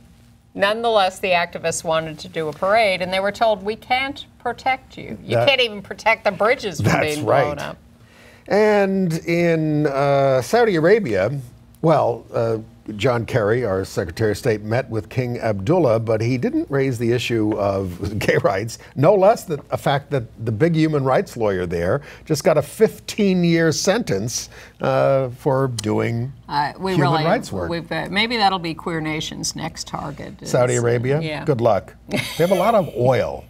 Nonetheless, the activists wanted to do a parade, and they were told, we can't protect you. You can't even protect the bridges from being blown up. And in Saudi Arabia, well, John Kerry, our Secretary of State, met with King Abdullah, but he didn't raise the issue of gay rights, no less than a fact that the big human rights lawyer there just got a 15-year sentence for doing human rights work. Maybe that'll be Queer Nation's next target. Saudi Arabia? Yeah. Good luck. They have a lot of oil.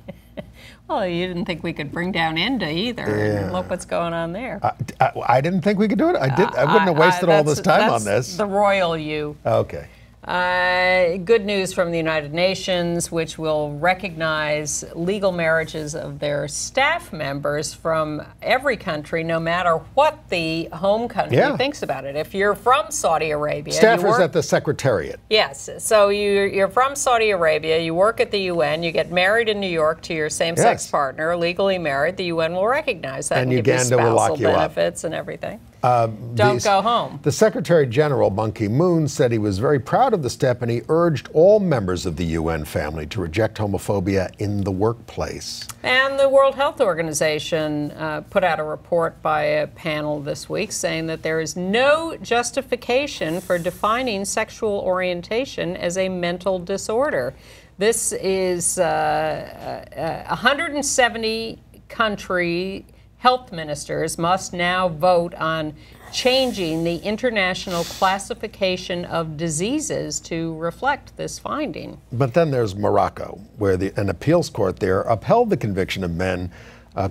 Well, you didn't think we could bring down ENDA either. Yeah. And look what's going on there. I didn't think we could do it. I wouldn't have wasted all this time on this. The royal you. Okay. Good news from the United Nations, which will recognize legal marriages of their staff members from every country, no matter what the home country thinks about it. If you're from Saudi Arabia... Staffers at the Secretariat. Yes. So you're from Saudi Arabia, you work at the UN, you get married in New York to your same-sex partner, legally married, the UN will recognize that and give you spousal benefits and everything. Don't go home. The Secretary General, Ban Ki-moon, said he was very proud of the step, and he urged all members of the UN family to reject homophobia in the workplace. And the World Health Organization put out a report by a panel this week saying that there is no justification for defining sexual orientation as a mental disorder. This is 170 country health ministers must now vote on changing the international classification of diseases to reflect this finding. But then there's Morocco, where an appeals court there upheld the conviction of men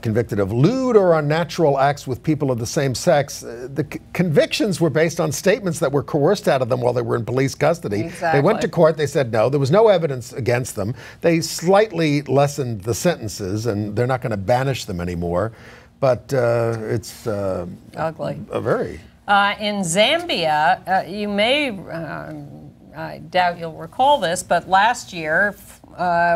convicted of lewd or unnatural acts with people of the same sex. The convictions were based on statements that were coerced out of them while they were in police custody. Exactly. They went to court, they said no, there was no evidence against them. They slightly lessened the sentences, and they're not going to banish them anymore. But it's ugly. Very. In Zambia, you may, I doubt you'll recall this, but last year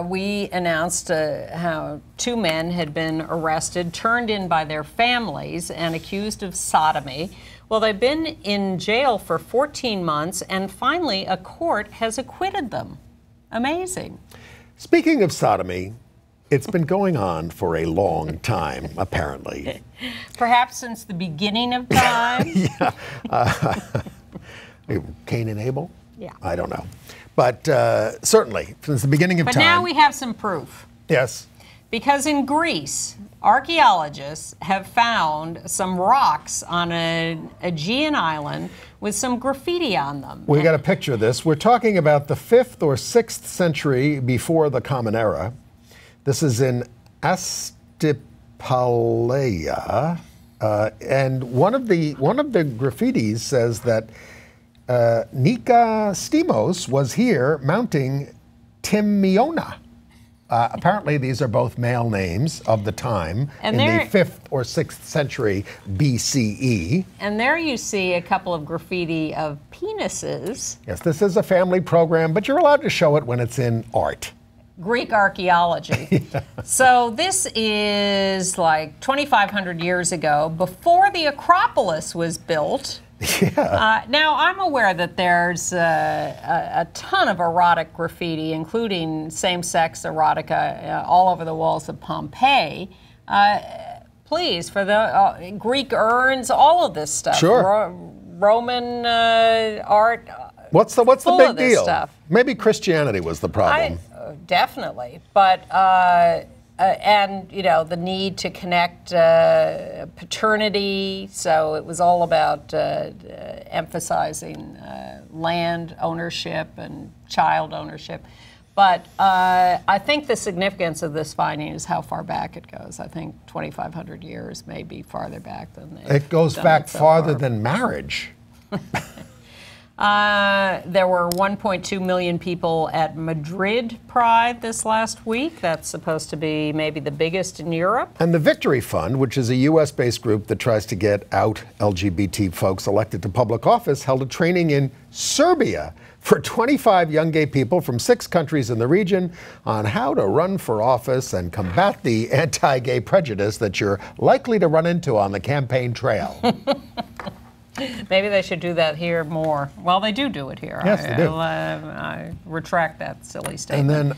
we announced how 2 men had been arrested, turned in by their families, and accused of sodomy. Well, they've been in jail for 14 months, and finally a court has acquitted them. Amazing. Speaking of sodomy, it's been going on for a long time, apparently. Perhaps since the beginning of time? Cain and Abel? Yeah. I don't know. But certainly, since the beginning of time. But now we have some proof. Yes. Because in Greece, archaeologists have found some rocks on an Aegean island with some graffiti on them. We got a picture of this. We're talking about the 5th or 6th century before the Common Era. This is in Astipaleia, and one of the graffitis says that Nika Stemos was here mounting Timiona. Apparently, these are both male names of the time in the 5th or 6th century BCE. And there you see a couple of graffiti of penises. Yes, this is a family program, but you're allowed to show it when it's in art. Greek archaeology. So this is like 2,500 years ago, before the Acropolis was built. Now, I'm aware that there's a ton of erotic graffiti, including same-sex erotica, all over the walls of Pompeii. Please, for the Greek urns, all of this stuff. Sure. Roman art. What's the big deal? Stuff. Maybe Christianity was the problem. Definitely, but and you know, the need to connect paternity. So it was all about emphasizing land ownership and child ownership. But I think the significance of this finding is how far back it goes. I think 2,500 years, maybe farther back than that. It goes back farther than marriage. There were 1.2 million people at Madrid Pride this last week. That's supposed to be maybe the biggest in Europe. And the Victory Fund, which is a U.S.-based group that tries to get out LGBT folks elected to public office, held a training in Serbia for 25 young gay people from 6 countries in the region on how to run for office and combat the anti-gay prejudice that you're likely to run into on the campaign trail. Maybe they should do that here more. Well, they do it here. Yes, they do. I retract that silly statement. And then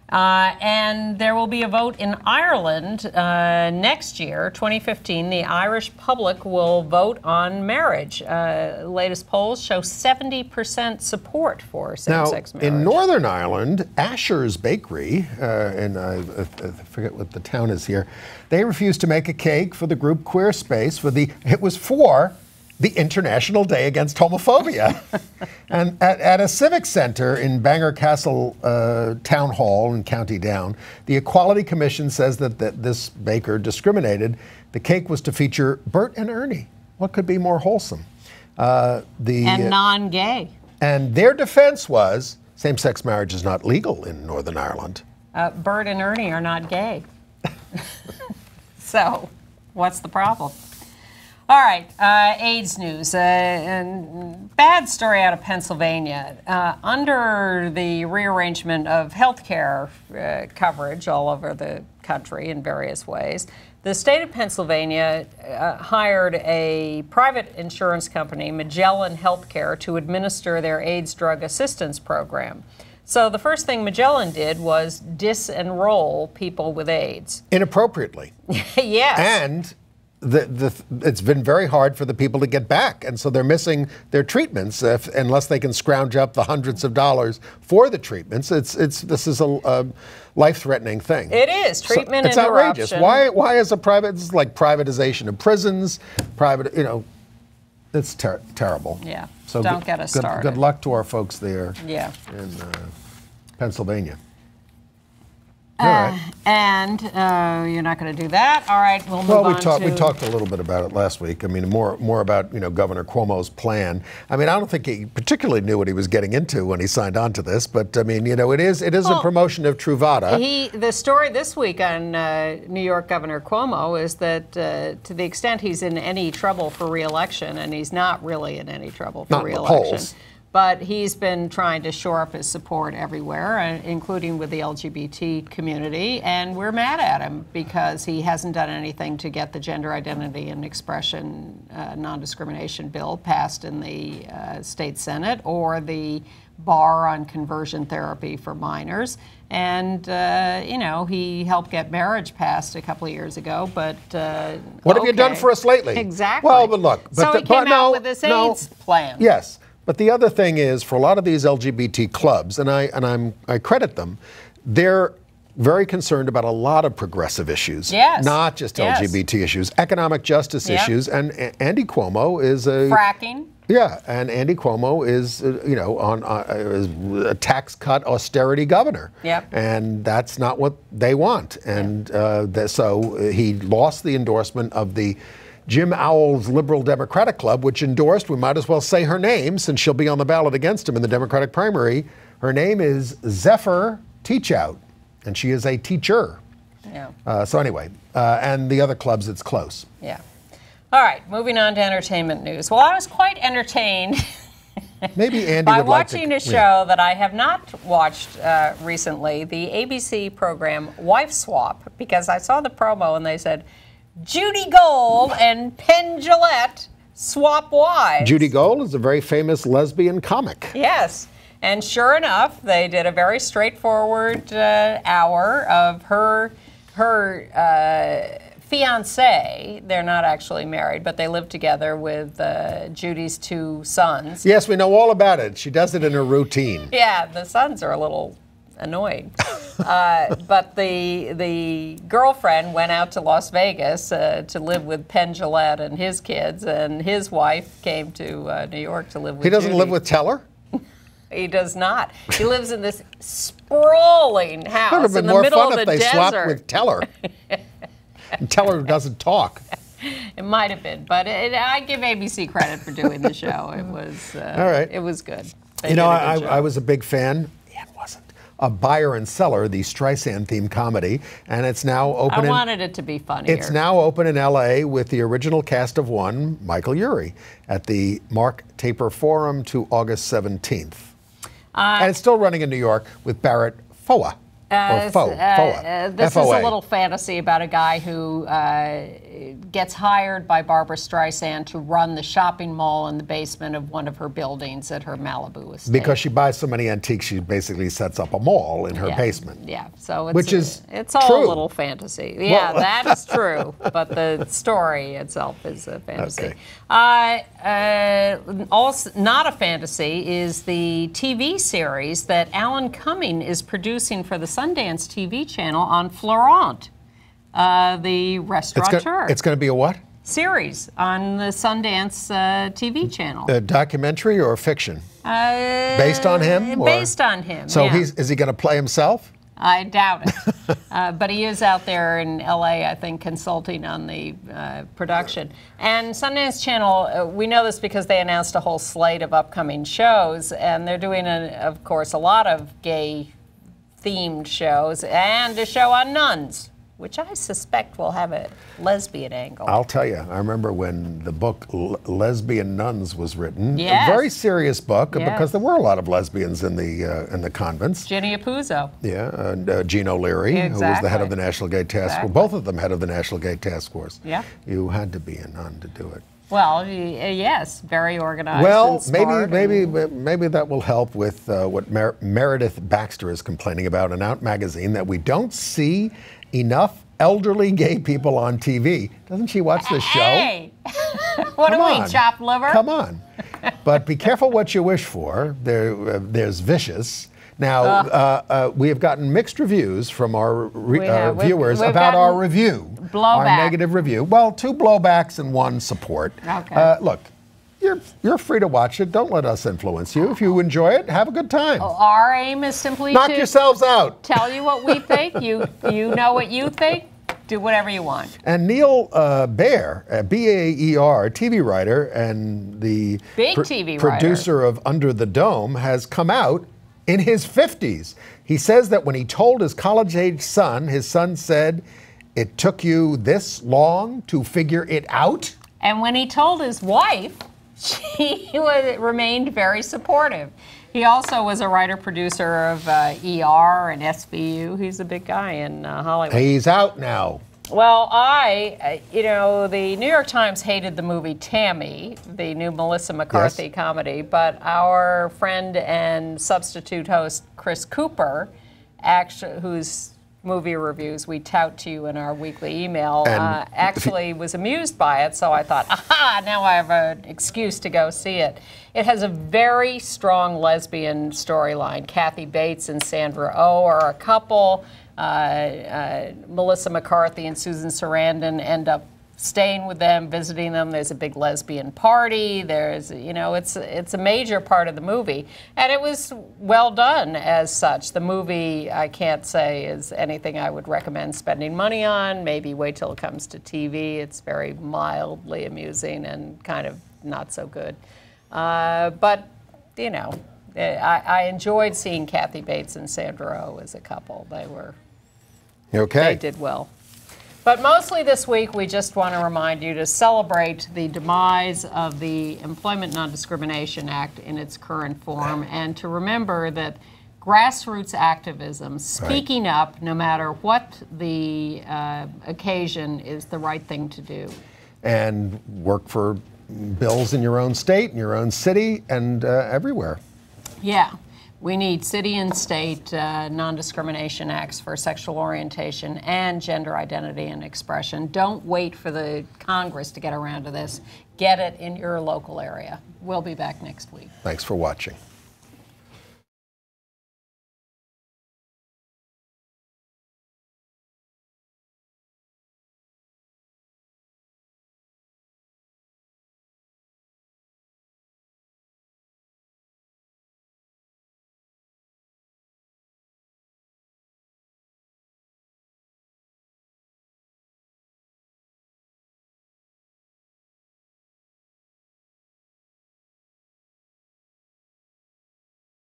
and there will be a vote in Ireland next year, 2015. The Irish public will vote on marriage. Latest polls show 70% support for same-sex marriage. In Northern Ireland, Asher's Bakery, and I forget what the town is here, they refused to make a cake for the group Queer Space for the International Day Against Homophobia. And at a civic center in Bangor Castle Town Hall in County Down, the Equality Commission says that this baker discriminated. The cake was to feature Bert and Ernie. What could be more wholesome? And non-gay. And their defense was same-sex marriage is not legal in Northern Ireland. Bert and Ernie are not gay. So, what's the problem? All right, AIDS news. And bad story out of Pennsylvania. Under the rearrangement of health care coverage all over the country in various ways, the state of Pennsylvania hired a private insurance company, Magellan Healthcare, to administer their AIDS drug assistance program. So the first thing Magellan did was disenroll people with AIDS. Inappropriately. Yes. And it's been very hard for the people to get back, and so they're missing their treatments unless they can scrounge up the hundreds of dollars for the treatments. This is a life-threatening thing. It is treatment it's outrageous. Why is a private? This is like privatization of prisons. It's terrible. Yeah. So don't get us started. Good luck to our folks there. Yeah. In Pennsylvania. And you're not going to do that. All right, we'll move on to... We talked a little bit about it last week. I mean, more about Governor Cuomo's plan. I mean, I don't think he particularly knew what he was getting into when he signed on to this. But I mean, it is a promotion of Truvada. The story this week on New York Governor Cuomo is that to the extent he's in any trouble for re-election, and he's not really in any trouble for re-election. But he's been trying to shore up his support everywhere, including with the LGBT community. And we're mad at him because he hasn't done anything to get the gender identity and expression non-discrimination bill passed in the state Senate, or the bar on conversion therapy for minors. And, he helped get marriage passed a couple of years ago, but... what have you done for us lately? Exactly. Well, but look... So he came out with this AIDS plan. Yes. But the other thing is, for a lot of these LGBT clubs, and I credit them, they're very concerned about a lot of progressive issues. Yes. Not just LGBT issues, economic justice issues. And Andy Cuomo is a... Fracking. Yeah, and Andy Cuomo is, is a tax cut austerity governor. Yep. And that's not what they want. And so he lost the endorsement of the Jim Owl's Liberal Democratic Club, which endorsed, we might as well say her name since she'll be on the ballot against him in the Democratic primary. Her name is Zephyr Teachout, and she is a teacher. Yeah. So anyway, and the other clubs, it's close. Yeah. All right, moving on to entertainment news. Well, I was quite entertained Maybe Andy by would like watching a show that I have not watched recently, the ABC program Wife Swap, because I saw the promo and they said, Judy Gold and Penn Jillette swap wives. Judy Gold is a very famous lesbian comic. Yes. And sure enough, they did a very straightforward hour of her fiance. They're not actually married, but they live together with Judy's 2 sons. Yes, we know all about it. She does it in her routine. Yeah, the sons are a little annoyed. But the girlfriend went out to Las Vegas to live with Penn Jillette and his kids, and his wife came to New York to live with He doesn't Judy. live with Teller? He does not. He lives in this sprawling house in the middle of the desert. It would have been more fun if they swapped with Teller. And Teller doesn't talk. It might have been, but I give ABC credit for doing the show. It was all right. It was good. I was a big fan. Ian wasn't. Of Buyer and Seller, the Streisand-themed comedy, and it's now open. I wanted it to be funnier. It's now open in L.A. with the original cast of one, Michael Urie, at the Mark Taper Forum to August 17th. And it's still running in New York with Barrett Foa. This is a little fantasy about a guy who gets hired by Barbra Streisand to run the shopping mall in the basement of one of her buildings at her Malibu estate. Because she buys so many antiques, she basically sets up a mall in her basement. Yeah, so it's all true. a little fantasy. Yeah, that is true, but the story itself is a fantasy. Okay. Also, not a fantasy is the TV series that Alan Cumming is producing for the Sundance TV channel on Florent, the restaurateur. It's going to be a what? Series on the Sundance TV channel. A documentary or fiction? Based on him? Based on him. So yeah. is he going to play himself? I doubt it. But he is out there in L.A., I think, consulting on the production. And Sundance Channel, we know this because they announced a whole slate of upcoming shows, and they're doing, of course, a lot of gay-themed shows, and a show on nuns, which I suspect will have a lesbian angle. I'll tell you, I remember when the book Lesbian Nuns was written. Yes. A very serious book, Yes. because there were a lot of lesbians in the convents. Ginny Apuzzo. Yeah, and Jean O'Leary, who was the head of the National Gay Task Force. Both of them head of the National Gay Task Force. Yeah. You had to be a nun to do it. Well, yes, very organized. Well, and smart maybe that will help with what Meredith Baxter is complaining about in Out Magazine, that we don't see enough elderly gay people on TV. Doesn't she watch this show? Hey! What do we, chopped liver? Come on. But be careful what you wish for. There's vicious. Now, we have gotten mixed reviews from our viewers about our review. Blowback. Our negative review. Well, 2 blowbacks and 1 support. Okay. Look, you're free to watch it. Don't let us influence you. If you enjoy it, have a good time. Our aim is simply knock to yourselves out. Tell you what we think. You know what you think. Do whatever you want. And Neil Baer, B-A-E-R, TV writer and the producer of Under the Dome, has come out in his 50s. He says that when he told his college-age son, his son said, "It took you this long to figure it out?" And when he told his wife, she remained very supportive. He also was a writer-producer of ER and SVU. He's a big guy in Hollywood. He's out now. Well, the New York Times hated the movie Tammy, the new Melissa McCarthy comedy, but our friend and substitute host Chris Cooper, whose movie reviews we tout to you in our weekly email, actually was amused by it, so I thought, aha, now I have an excuse to go see it. It has a very strong lesbian storyline. Kathy Bates and Sandra Oh are a couple. Melissa McCarthy and Susan Sarandon end up staying with them, visiting them. There's a big lesbian party. There's, it's a major part of the movie. And it was well done as such. The movie, I can't say is anything I would recommend spending money on. Maybe wait till it comes to TV. It's very mildly amusing and kind of not so good. But, I enjoyed seeing Kathy Bates and Sandra Oh as a couple. They did well. But mostly this week, we just want to remind you to celebrate the demise of the Employment Non-Discrimination Act in its current form, and to remember that grassroots activism, speaking up, no matter what the occasion, is the right thing to do. And work for bills in your own state, in your own city, and everywhere. Yeah. We need city and state non-discrimination acts for sexual orientation and gender identity and expression. Don't wait for the Congress to get around to this. Get it in your local area. We'll be back next week. Thanks for watching.